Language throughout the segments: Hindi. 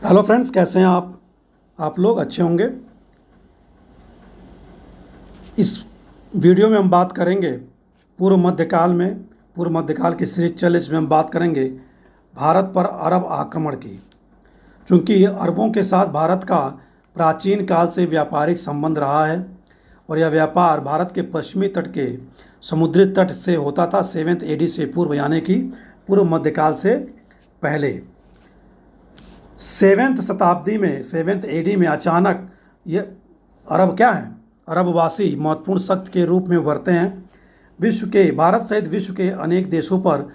हेलो फ्रेंड्स, कैसे हैं आप लोग अच्छे होंगे। इस वीडियो में हम बात करेंगे पूर्व मध्यकाल की सीरीज चल, इसमें हम बात करेंगे भारत पर अरब आक्रमण की। चूँकि अरबों के साथ भारत का प्राचीन काल से व्यापारिक संबंध रहा है और यह व्यापार भारत के पश्चिमी तट के समुद्री तट से होता था 7th AD से पूर्व, यानी कि पूर्व मध्यकाल से पहले। 7th AD में अचानक ये अरब क्या है, अरबवासी महत्वपूर्ण शक्ति के रूप में उभरते हैं। भारत सहित विश्व के अनेक देशों पर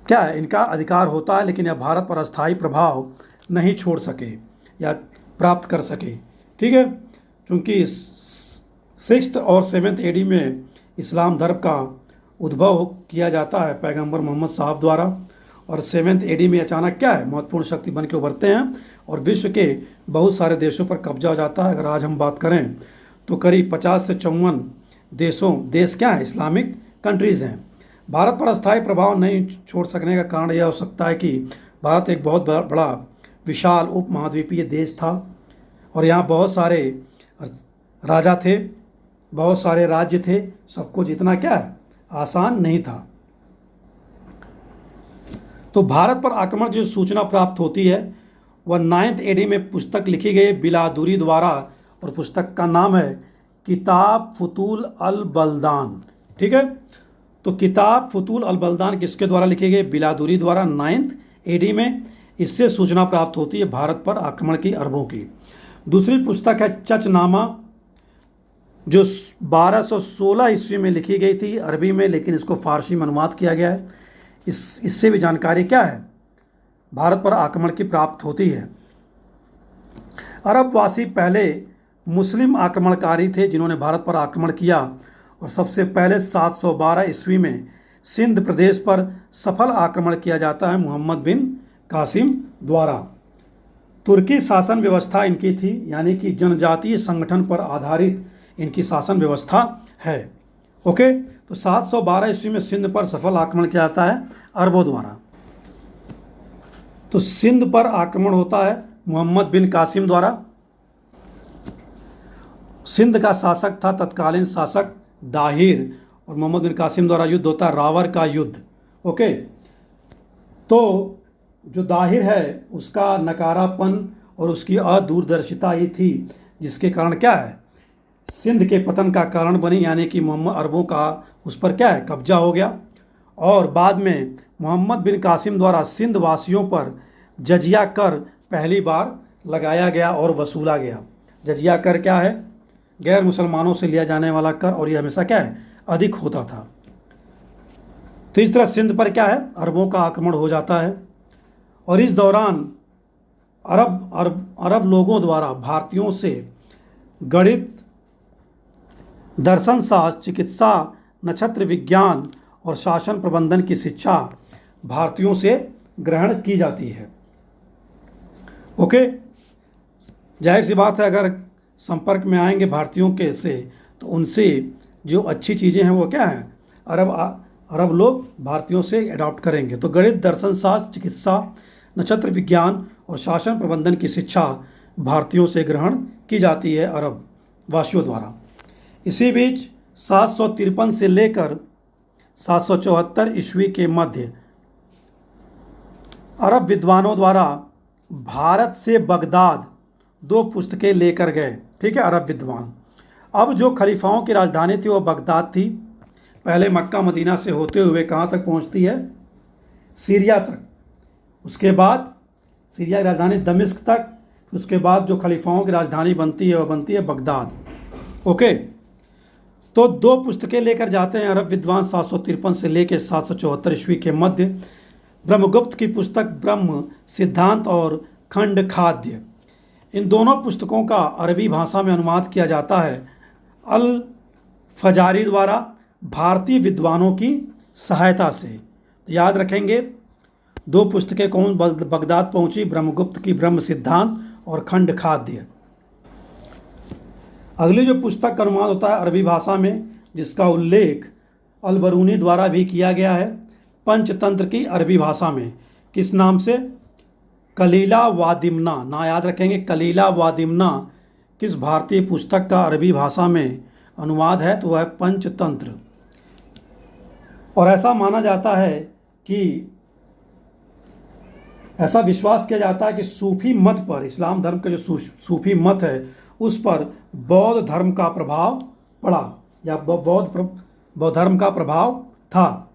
क्या है, इनका अधिकार होता है, लेकिन यह भारत पर अस्थायी प्रभाव नहीं छोड़ सके या प्राप्त कर सके। ठीक है, क्योंकि 6th और 7th AD में इस्लाम धर्म का उद्भव किया जाता है पैगंबर मोहम्मद साहब द्वारा, और 7th AD में अचानक क्या है, महत्वपूर्ण शक्ति बन के उभरते हैं और विश्व के बहुत सारे देशों पर कब्जा हो जाता है। अगर आज हम बात करें तो करीब 50 से 54 देश क्या है, इस्लामिक कंट्रीज़ हैं। भारत पर अस्थायी प्रभाव नहीं छोड़ सकने का कारण यह हो सकता है कि भारत एक बहुत बड़ा विशाल उपमहाद्वीपीय देश था और यहाँ बहुत सारे राजा थे, बहुत सारे राज्य थे। सबको जीतना क्या है, आसान नहीं था। तो भारत पर आक्रमण की जो सूचना प्राप्त होती है वह 9th AD में पुस्तक लिखी गई बिलादुरी द्वारा, और पुस्तक का नाम है किताब फुतूल अल बल्दान। ठीक है, तो किताब फुतूल अल बल्दान किसके द्वारा लिखी गई, बिलादुरी द्वारा 9th AD में। इससे सूचना प्राप्त होती है भारत पर आक्रमण की अरबों की। दूसरी पुस्तक है चचनामा, जो 1216 ईस्वी में लिखी गई थी अरबी में, लेकिन इसको फारसी में अनुवाद किया गया है। इससे भी जानकारी क्या है, भारत पर आक्रमण की प्राप्त होती है। अरबवासी पहले मुस्लिम आक्रमणकारी थे जिन्होंने भारत पर आक्रमण किया, और सबसे पहले 712 ईस्वी में सिंध प्रदेश पर सफल आक्रमण किया जाता है मोहम्मद बिन कासिम द्वारा। तुर्की शासन व्यवस्था इनकी थी, यानी कि जनजातीय संगठन पर आधारित इनकी शासन व्यवस्था है। ओके, तो 712 ईस्वी में सिंध पर सफल आक्रमण किया जाता है अरबों द्वारा। तो सिंध पर आक्रमण होता है मोहम्मद बिन कासिम द्वारा। सिंध का शासक था तत्कालीन शासक दाहिर, और मोहम्मद बिन कासिम द्वारा युद्ध होता है रावर का युद्ध। ओके, तो जो दाहिर है उसका नकारापन और उसकी अदूरदर्शिता ही थी जिसके कारण क्या है, सिंध के पतन का कारण बनी, यानी कि मोहम्मद अरबों का उस पर क्या है, कब्जा हो गया। और बाद में मोहम्मद बिन कासिम द्वारा सिंध वासियों पर जजिया कर पहली बार लगाया गया और वसूला गया। जजिया कर क्या है, गैर मुसलमानों से लिया जाने वाला कर, और यह हमेशा क्या है, अधिक होता था। तो इस तरह सिंध पर क्या है, अरबों का आक्रमण हो जाता है। और इस दौरान अरब लोगों द्वारा भारतीयों से गणित, दर्शन शास्त्र, चिकित्सा, नक्षत्र विज्ञान और शासन प्रबंधन की शिक्षा भारतीयों से ग्रहण की जाती है। ओके, जाहिर सी बात है, अगर संपर्क में आएंगे भारतीयों के से तो उनसे जो अच्छी चीज़ें हैं वो क्या है, अरब लोग भारतीयों से अडॉप्ट करेंगे। तो गणित, दर्शन शास्त्र, चिकित्सा, नक्षत्र विज्ञान और शासन प्रबंधन की शिक्षा भारतीयों से ग्रहण की जाती है अरब वासियों द्वारा। इसी बीच 753 से लेकर 774 ईस्वी के मध्य अरब विद्वानों द्वारा भारत से बगदाद 2 पुस्तकें लेकर गए। ठीक है, अरब विद्वान। अब जो खलीफाओं की राजधानी थी वो बगदाद थी। पहले मक्का मदीना से होते हुए कहाँ तक पहुँचती है, सीरिया तक। उसके बाद सीरिया की राजधानी दमिश्क तक, उसके बाद जो खलीफाओं की राजधानी बनती है वो बनती है बगदाद। ओके, तो 2 पुस्तकें लेकर जाते हैं अरब विद्वान 753 से लेकर 774 ईस्वी के मध्य। ब्रह्मगुप्त की पुस्तक ब्रह्म सिद्धांत और खंड खाद्य, इन दोनों पुस्तकों का अरबी भाषा में अनुवाद किया जाता है अल फजारी द्वारा भारतीय विद्वानों की सहायता से। तो याद रखेंगे, 2 पुस्तकें कौन बगदाद पहुंची, ब्रह्मगुप्त की ब्रह्म सिद्धांत और खंड खाद्य। अगली जो पुस्तक का अनुवाद होता है अरबी भाषा में, जिसका उल्लेख अल बरूनी द्वारा भी किया गया है, पंचतंत्र की अरबी भाषा में। किस नाम से, कलीला वादिमना, ना याद रखेंगे, कलीला वादिमना किस भारतीय पुस्तक का अरबी भाषा में अनुवाद है? तो वह है पंचतंत्र। और ऐसा माना जाता है कि ऐसा विश्वास किया जाता है कि सूफी मत पर, इस्लाम धर्म का जो सूफी मत है उस पर बौद्ध धर्म का प्रभाव पड़ा, या बौद्ध धर्म का प्रभाव था।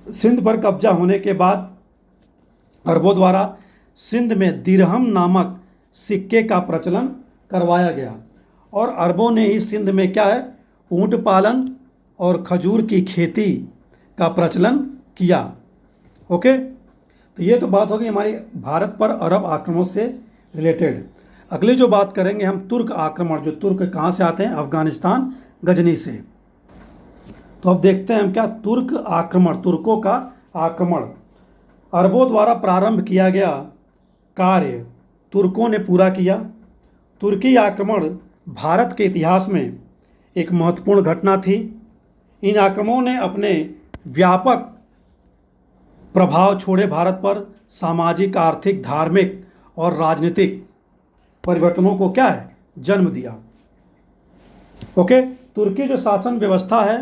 सिंध पर कब्जा होने के बाद अरबों द्वारा सिंध में दिरहम नामक सिक्के का प्रचलन करवाया गया, और अरबों ने ही सिंध में क्या है, ऊंट पालन और खजूर की खेती का प्रचलन किया। ओके, तो ये तो बात होगी हमारी भारत पर अरब आक्रमणों से रिलेटेड। अगली जो बात करेंगे हम तुर्क आक्रमण, जो तुर्क कहाँ से आते हैं? अफगानिस्तान, गजनी से। तो अब देखते हैं हम क्या तुर्क आक्रमण, तुर्कों का आक्रमण अरबों द्वारा प्रारंभ किया गया कार्य तुर्कों ने पूरा किया। तुर्की आक्रमण भारत के इतिहास में एक महत्वपूर्ण घटना थी। इन आक्रमणों ने अपने व्यापक प्रभाव छोड़े भारत पर, सामाजिक, आर्थिक, धार्मिक और राजनीतिक परिवर्तनों को क्या है, जन्म दिया। ओके, तुर्की जो शासन व्यवस्था है,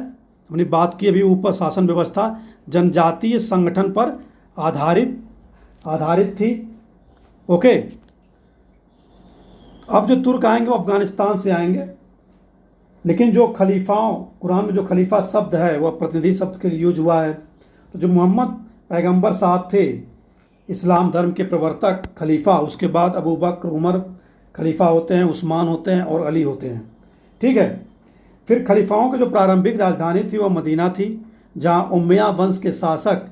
हमने बात की अभी ऊपर, शासन व्यवस्था जनजातीय संगठन पर आधारित थी। ओके, अब जो तुर्क आएंगे वो अफगानिस्तान से आएंगे, लेकिन जो खलीफाओं, कुरान में जो खलीफा शब्द है वह प्रतिनिधि शब्द के लिए यूज हुआ है। तो जो मोहम्मद पैगंबर साहब थे, इस्लाम धर्म के प्रवर्तक खलीफा, उसके बाद अबू बकर, उमर खलीफा होते हैं, उस्मान होते हैं और अली होते हैं। ठीक है, फिर खलीफाओं की जो प्रारंभिक राजधानी थी वह मदीना थी, जहां उमैया वंश के शासक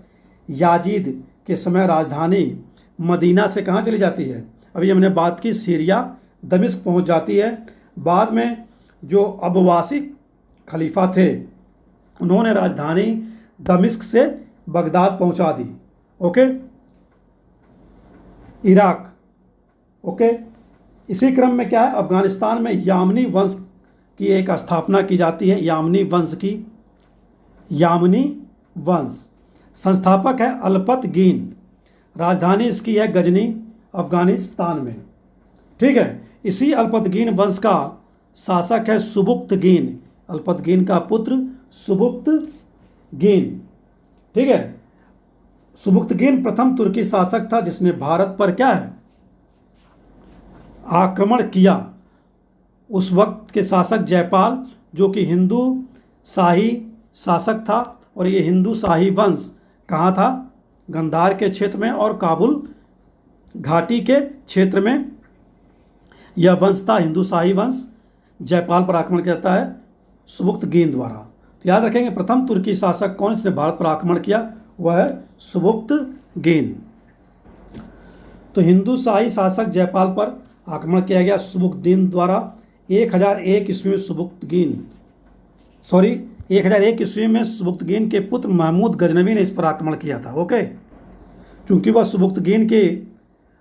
याजीद के समय राजधानी मदीना से कहाँ चली जाती है? अभी हमने बात की, सीरिया, दमिश्क पहुँच जाती है। बाद में जो अब्बासिद खलीफा थे उन्होंने राजधानी दमिश्क से बगदाद पहुँचा दी। Okay, Iraq. ओके, इसी क्रम में क्या है, अफगानिस्तान में यामनी वंश की एक स्थापना की जाती है, यामनी वंश की। यामनी वंश संस्थापक है अल्पतगीन, राजधानी इसकी है गजनी, अफगानिस्तान में। ठीक है, इसी अल्पतगीन वंश का शासक है सुबुक्तगीन, अल्पतगीन का पुत्र सुबुक्तगीन। ठीक है, सुबुक्तगीन प्रथम तुर्की शासक था जिसने भारत पर क्या है, आक्रमण किया। उस वक्त के शासक जयपाल, जो कि हिंदू शाही शासक था, और ये हिंदू शाही वंश कहाँ था, गंधार के क्षेत्र में और काबुल घाटी के क्षेत्र में यह वंश था, हिंदू शाही वंश। जयपाल पर आक्रमण किया जाता है सुबुक्तगीन द्वारा। तो याद रखेंगे, प्रथम तुर्की शासक कौन जिसने भारत पर आक्रमण किया, वह है सुबुक्तगीन। तो हिंदू शाही शासक जयपाल पर आक्रमण किया गया सुबुक्तगीन द्वारा। 1001 ईस्वी में 1001 ईस्वी में सुबुक्तगीन के पुत्र महमूद गजनवी ने इस पर आक्रमण किया था। ओके, चूंकि वह सुबुक्तगीन के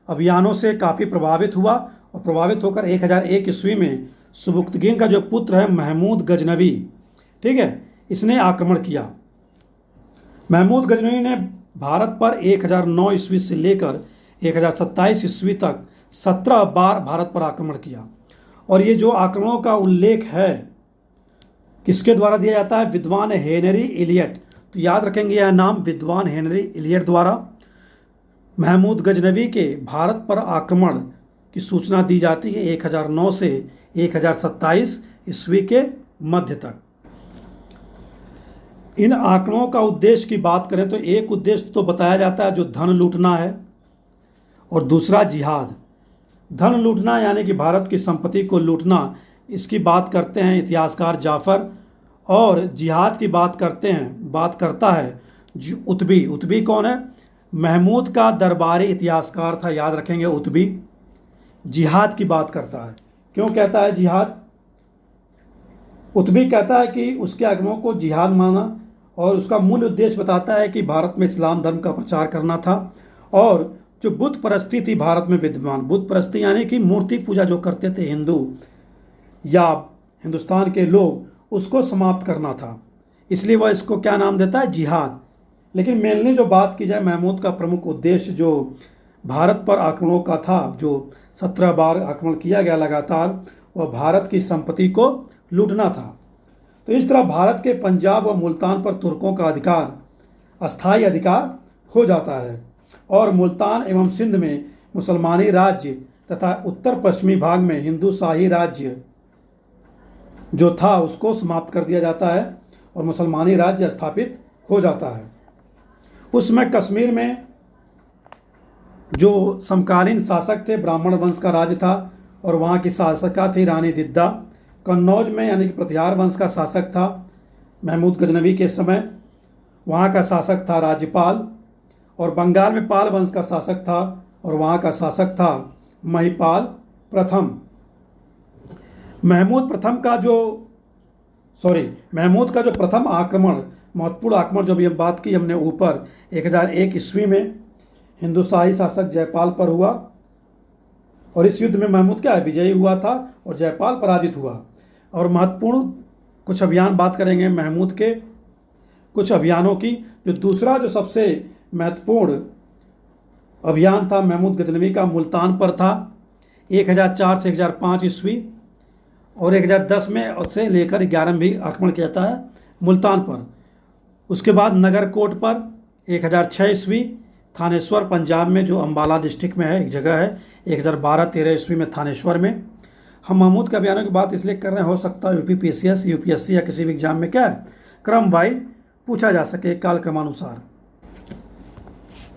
अभियानों से काफ़ी प्रभावित हुआ, और प्रभावित होकर 1001 ईस्वी में सुबुक्तगीन का जो पुत्र है महमूद गजनवी, ठीक है, इसने आक्रमण किया। महमूद गजनवी ने भारत पर 1009 ईस्वी से लेकर 1027 ईस्वी तक 17 बार भारत पर आक्रमण किया। और ये जो आक्रमणों का उल्लेख है किसके द्वारा दिया जाता है, विद्वान हेनरी इलियट। तो याद रखेंगे यह नाम, विद्वान हेनरी इलियट द्वारा महमूद गजनवी के भारत पर आक्रमण की सूचना दी जाती है 1009 से 1027 ईस्वी के मध्य तक। इन आक्रमणों का उद्देश्य की बात करें तो एक उद्देश्य तो बताया जाता है जो धन लूटना है, और दूसरा जिहाद। धन लूटना यानी कि भारत की संपत्ति को लूटना, इसकी बात करते हैं इतिहासकार जाफर। और जिहाद की बात करता है उतबी। उतबी कौन है, महमूद का दरबारी इतिहासकार था, याद रखेंगे उतबी। जिहाद की बात करता है, क्यों कहता है जिहाद? उतबी कहता है कि उसके आगमों को जिहाद माना, और उसका मूल उद्देश्य बताता है कि भारत में इस्लाम धर्म का प्रचार करना था, और जो बुत परस्ती थी भारत में विद्यमान, बुत परस्ती यानी कि मूर्ति पूजा जो करते थे हिंदू या हिंदुस्तान के लोग, उसको समाप्त करना था। इसलिए वह इसको क्या नाम देता है, जिहाद। लेकिन मेनली जो बात की जाए, महमूद का प्रमुख उद्देश्य जो भारत पर आक्रमणों का था, जो 17 बार आक्रमण किया गया लगातार, वह भारत की संपत्ति को लूटना था। तो इस तरह भारत के पंजाब व मुल्तान पर तुर्कों का अधिकार, अस्थायी अधिकार हो जाता है और मुल्तान एवं सिंध में मुसलमानी राज्य तथा उत्तर पश्चिमी भाग में हिंदू शाही राज्य जो था उसको समाप्त कर दिया जाता है और मुसलमानी राज्य स्थापित हो जाता है। उस समय कश्मीर में जो समकालीन शासक थे ब्राह्मण वंश का राज्य था और वहाँ की शासका थी रानी दिद्दा। कन्नौज में यानी कि प्रतिहार वंश का शासक था महमूद गजनवी के समय, वहाँ का शासक था राज्यपाल। और बंगाल में पाल वंश का शासक था और वहाँ का शासक था महिपाल प्रथम। महमूद का जो प्रथम आक्रमण, महत्वपूर्ण आक्रमण जो भी हम बात की हमने ऊपर, 1001 ईस्वी में हिंदू शाही शासक जयपाल पर हुआ और इस युद्ध में महमूद क्या है, विजयी हुआ था और जयपाल पराजित हुआ। और महत्वपूर्ण कुछ अभियान बात करेंगे महमूद के कुछ अभियानों की। जो दूसरा जो सबसे महत्वपूर्ण अभियान था महमूद गजनवी का, मुल्तान पर था 1004 से 1005 ईस्वी और 1010 में से लेकर 11 में भी आक्रमण किया जाता है मुल्तान पर। उसके बाद नगरकोट पर 1006 ईस्वी, थानेश्वर पंजाब में जो अम्बाला डिस्ट्रिक्ट में है एक जगह है, 1012-13 ईस्वी में थानेश्वर में। हम महमूद के अभियानों की बात इसलिए कर रहे हैं, हो सकता है यूपीपीएससी यूपीएससी या किसी भी एग्जाम में क्या है क्रम वाइज पूछा जा सके काल क्रमानुसार।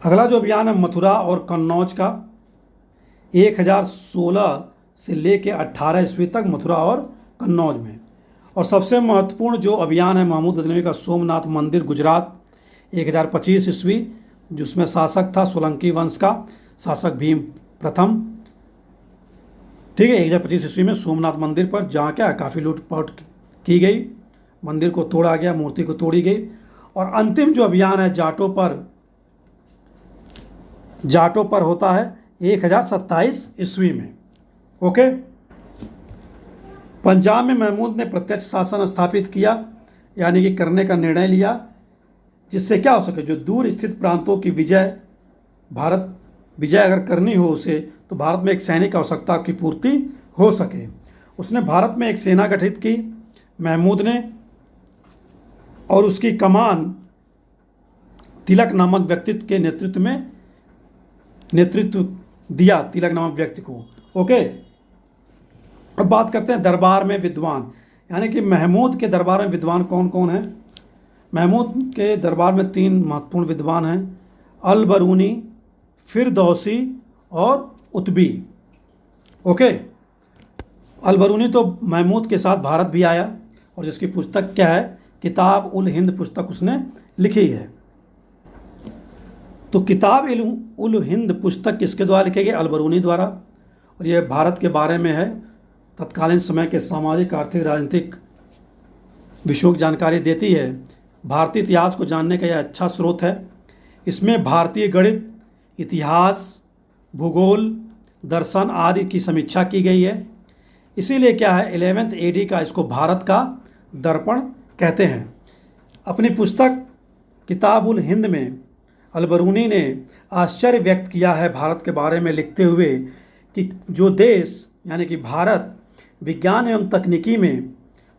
अगला जो अभियान है मथुरा और कन्नौज का, 1016 से लेकर 18 ईस्वी तक मथुरा और कन्नौज में। और सबसे महत्वपूर्ण जो अभियान है महमूद गजनवी का, सोमनाथ मंदिर गुजरात, 1025 ईस्वी, जिसमें शासक था सोलंकी वंश का शासक भीम प्रथम। ठीक है, 1025 ईस्वी में सोमनाथ मंदिर पर जहाँ क्या काफ़ी लूटपाट की गई, मंदिर को तोड़ा गया, मूर्ति को तोड़ी गई। और अंतिम जो अभियान है जाटों पर होता है 1027 ईस्वी में। ओके, पंजाब में महमूद ने प्रत्यक्ष शासन स्थापित किया, यानी कि करने का निर्णय लिया, जिससे क्या हो सके, जो दूर स्थित प्रांतों की विजय अगर करनी हो उसे, तो भारत में एक सैनिक आवश्यकता की पूर्ति हो सके। उसने भारत में एक सेना गठित की महमूद ने, और उसकी कमान तिलक नामक व्यक्तित्व के नेतृत्व दिया तिलक नामक व्यक्ति को। ओके, अब बात करते हैं दरबार में विद्वान, यानी कि महमूद के दरबार में विद्वान कौन कौन हैं। महमूद के दरबार में 3 महत्वपूर्ण विद्वान हैं, अल-बरूनी, फिरदौसी और उतबी। ओके, अल-बरूनी तो महमूद के साथ भारत भी आया और जिसकी पुस्तक क्या है, किताब उल हिंद पुस्तक उसने लिखी है। तो किताब उल हिंद पुस्तक किसके द्वारा लिखी गई, अल-बरूनी द्वारा। और यह भारत के बारे में है, तत्कालीन समय के सामाजिक आर्थिक राजनीतिक विषयों की जानकारी देती है। भारतीय इतिहास को जानने का यह अच्छा स्रोत है। इसमें भारतीय गणित, इतिहास, भूगोल, दर्शन आदि की समीक्षा की गई है। इसीलिए क्या है 11th AD का इसको भारत का दर्पण कहते हैं। अपनी पुस्तक किताब उल हिंद में अल-बरूनी ने आश्चर्य व्यक्त किया है भारत के बारे में, लिखते हुए कि जो देश यानी कि भारत विज्ञान एवं तकनीकी में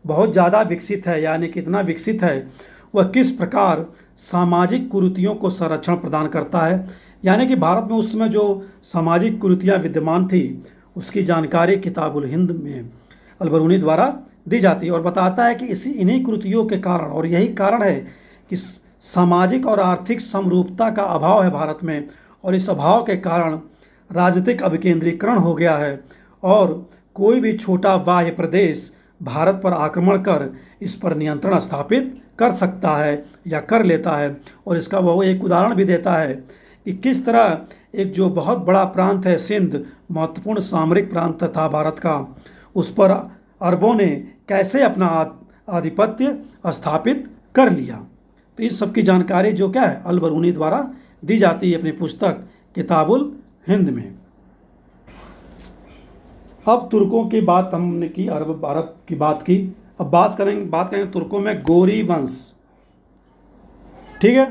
बहुत ज़्यादा विकसित है, यानी कि इतना विकसित है, वह किस प्रकार सामाजिक कुरीतियों को संरक्षण प्रदान करता है। यानी कि भारत में उस समय जो सामाजिक कुरीतियाँ विद्यमान थी उसकी जानकारी किताब उल हिंद में अल-बरूनी द्वारा दी जाती है और बताता है कि इन्हीं कुरीतियों के कारण, और यही कारण है कि सामाजिक और आर्थिक समरूपता का अभाव है भारत में, और इस अभाव के कारण राजनीतिक अभिकेंद्रीकरण हो गया है और कोई भी छोटा बाह्य प्रदेश भारत पर आक्रमण कर इस पर नियंत्रण स्थापित कर सकता है या कर लेता है। और इसका वो एक उदाहरण भी देता है कि किस तरह एक जो बहुत बड़ा प्रांत है सिंध, महत्वपूर्ण सामरिक प्रांत था भारत का, उस पर अरबों ने कैसे अपना आधिपत्य स्थापित कर लिया। तो इस सब की जानकारी जो क्या है अल-बरूनी द्वारा दी जाती है अपनी पुस्तक किताबुल हिंद में। अब तुर्कों की बात हमने की, अरब की बात की। अब बात करेंगे तुर्कों में गोरी वंश। ठीक है,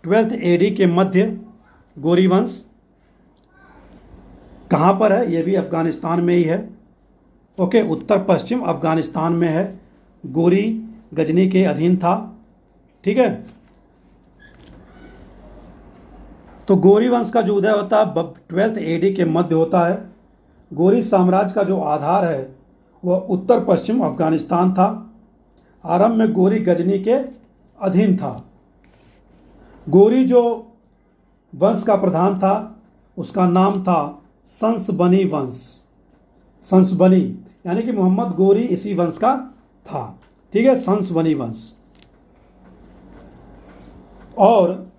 12th AD के मध्य गोरी वंश कहाँ पर है? ये भी अफ़गानिस्तान में ही है। ओके, उत्तर पश्चिम अफ़गानिस्तान में है। गोरी गजनी के अधीन था। ठीक है, तो गोरी वंश का जो उदय होता है 12th AD के मध्य होता है। गोरी साम्राज्य का जो आधार है वह उत्तर पश्चिम अफ़गानिस्तान था। आरंभ में गोरी गजनी के अधीन था। गोरी जो वंश का प्रधान था उसका नाम था संसबनी वंश। संसबनी यानी कि मोहम्मद गोरी इसी वंश का था। ठीक है, संसबनी वंश। और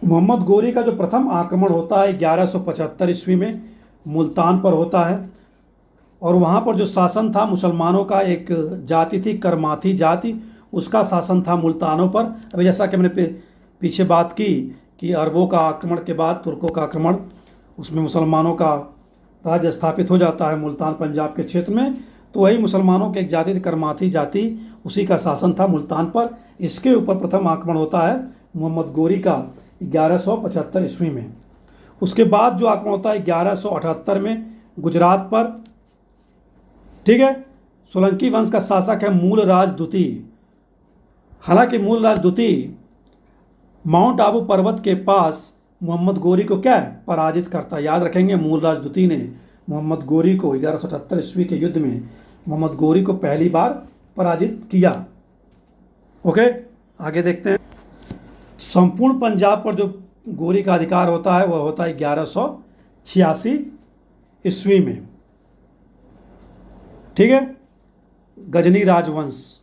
मोहम्मद गोरी का जो प्रथम आक्रमण होता है 1175 ईस्वी में मुल्तान पर होता है। और वहाँ पर जो शासन था मुसलमानों का, एक जाति थी करमाथी जाति, उसका शासन था मुल्तानों पर। अभी जैसा कि मैंने पीछे बात की कि अरबों का आक्रमण के बाद तुर्कों का आक्रमण, उसमें मुसलमानों का राज्य स्थापित हो जाता है मुल्तान पंजाब के क्षेत्र में। तो वही मुसलमानों की एक जाति थी करमाथी जाति, उसी का शासन था मुल्तान पर। इसके ऊपर प्रथम आक्रमण होता है मोहम्मद गोरी का 1175 ईस्वी में। उसके बाद जो आक्रमण होता है 1178 में गुजरात पर। ठीक है, सोलंकी वंश का शासक है मूलराज द्वितीय। हालांकि मूलराज द्वितीय माउंट आबू पर्वत के पास मोहम्मद गोरी को क्या है, पराजित करता है। याद रखेंगे, मूलराज द्वितीय ने मोहम्मद गोरी को 1178 ईस्वी के युद्ध में मोहम्मद गोरी को पहली बार पराजित किया। ओके, आगे देखते हैं। संपूर्ण पंजाब पर जो गोरी का अधिकार होता है वह होता है 1186 ईस्वी में। ठीक है, गजनी राजवंश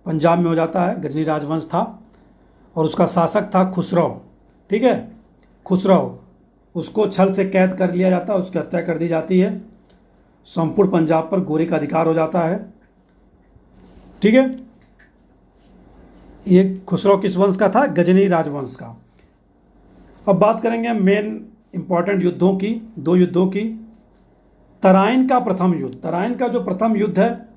पंजाब में हो जाता है। गजनी राजवंश था और उसका शासक था खुसरो। ठीक है, खुसरो, उसको छल से कैद कर लिया जाता है, उसकी हत्या कर दी जाती है। संपूर्ण पंजाब पर गोरी का अधिकार हो जाता है। ठीक है, ये खुसरो किस वंश का था? गजनी राजवंश का। अब बात करेंगे मेन इंपॉर्टेंट युद्धों की, दो युद्धों की। तराइन का प्रथम युद्ध। तराइन का जो प्रथम युद्ध है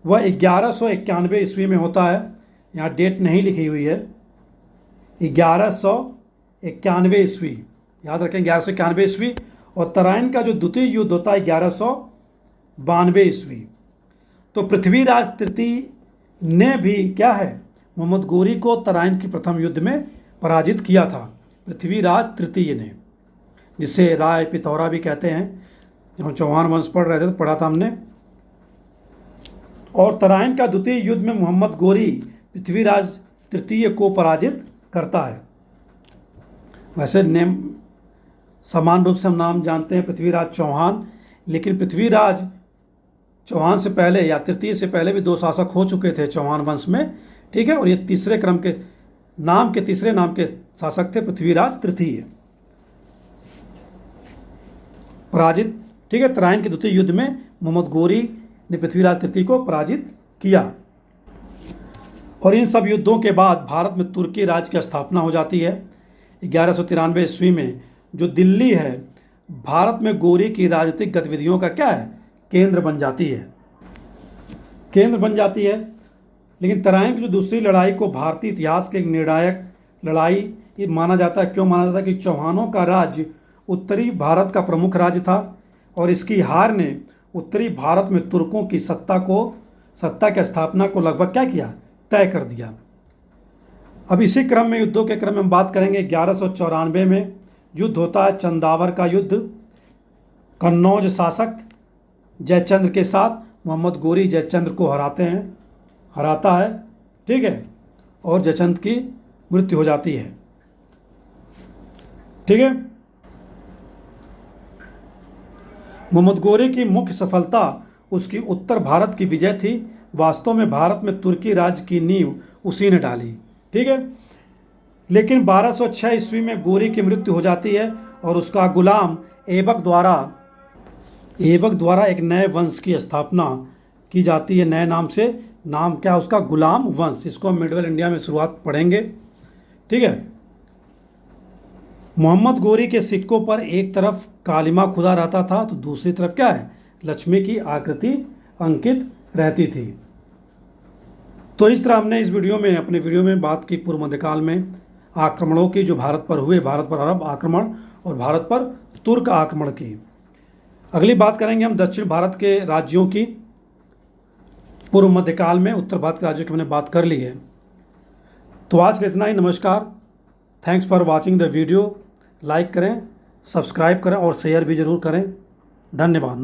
वह 1191 ईस्वी में होता है। यहाँ डेट नहीं लिखी हुई है। 1191 ईस्वी, याद रखें 1191 ईस्वी। और तराइन का जो द्वितीय युद्ध होता है 1192 ईस्वी। तो पृथ्वीराज तृतीय ने भी क्या है, मोहम्मद गोरी को तराइन के प्रथम युद्ध में पराजित किया था। पृथ्वीराज तृतीय ने, जिसे राय पिथौरा भी कहते हैं। जब हम चौहान वंश पढ़ रहे थे तो पढ़ा था हमने। और तराइन का द्वितीय युद्ध में मोहम्मद गोरी पृथ्वीराज तृतीय को पराजित करता है। वैसे नेम समान रूप से हम नाम जानते हैं पृथ्वीराज चौहान, लेकिन पृथ्वीराज चौहान से पहले या तृतीय से पहले भी दो शासक हो चुके थे चौहान वंश में। ठीक है, और ये तीसरे नाम के शासक थे पृथ्वीराज तृतीय, पराजित। ठीक है, तराइन के द्वितीय युद्ध में मोहम्मद गोरी ने पृथ्वीराज तृतीय को पराजित किया। और इन सब युद्धों के बाद भारत में तुर्की राज की स्थापना हो जाती है 1193 ईस्वी में। जो दिल्ली है भारत में गोरी की राजनीतिक गतिविधियों का क्या है, केंद्र बन जाती है। लेकिन तराइन की जो दूसरी लड़ाई को भारतीय इतिहास के एक निर्णायक लड़ाई ये माना जाता है। क्यों माना जाता है? कि चौहानों का राज्य उत्तरी भारत का प्रमुख राज्य था और इसकी हार ने उत्तरी भारत में तुर्कों की सत्ता की स्थापना को लगभग क्या किया, तय कर दिया। अब इसी क्रम में युद्धों के क्रम में हम बात करेंगे। 1194 में युद्ध होता है चंदावर का युद्ध। कन्नौज शासक जयचंद्र के साथ मोहम्मद गोरी जयचंद्र को हराता है। ठीक है, और जयचंद्र की मृत्यु हो जाती है। ठीक है, मोहम्मद गोरी की मुख्य सफलता उसकी उत्तर भारत की विजय थी। वास्तव में भारत में तुर्की राज्य की नींव उसी ने डाली। ठीक है, लेकिन 1206 ईस्वी में गोरी की मृत्यु हो जाती है और उसका गुलाम ऐबक द्वारा एक नए वंश की स्थापना की जाती है, नए नाम से। नाम क्या, उसका गुलाम वंश। इसको हम मिडल इंडिया में शुरुआत पढ़ेंगे। ठीक है, मोहम्मद गोरी के सिक्कों पर एक तरफ कालिमा खुदा रहता था तो दूसरी तरफ क्या है, लक्ष्मी की आकृति अंकित रहती थी। तो इस तरह हमने अपने वीडियो में बात की पूर्व मध्यकाल में आक्रमणों की जो भारत पर अरब आक्रमण, और भारत पर तुर्क आक्रमण की। अगली बात करेंगे हम दक्षिण भारत के राज्यों की। पूर्व मध्यकाल में उत्तर भारत के राज्यों की मैंने बात कर ली है। तो आज के लिए इतना ही। नमस्कार। Thanks for watching the video. Like करें, सब्सक्राइब करें और शेयर भी ज़रूर करें। धन्यवाद।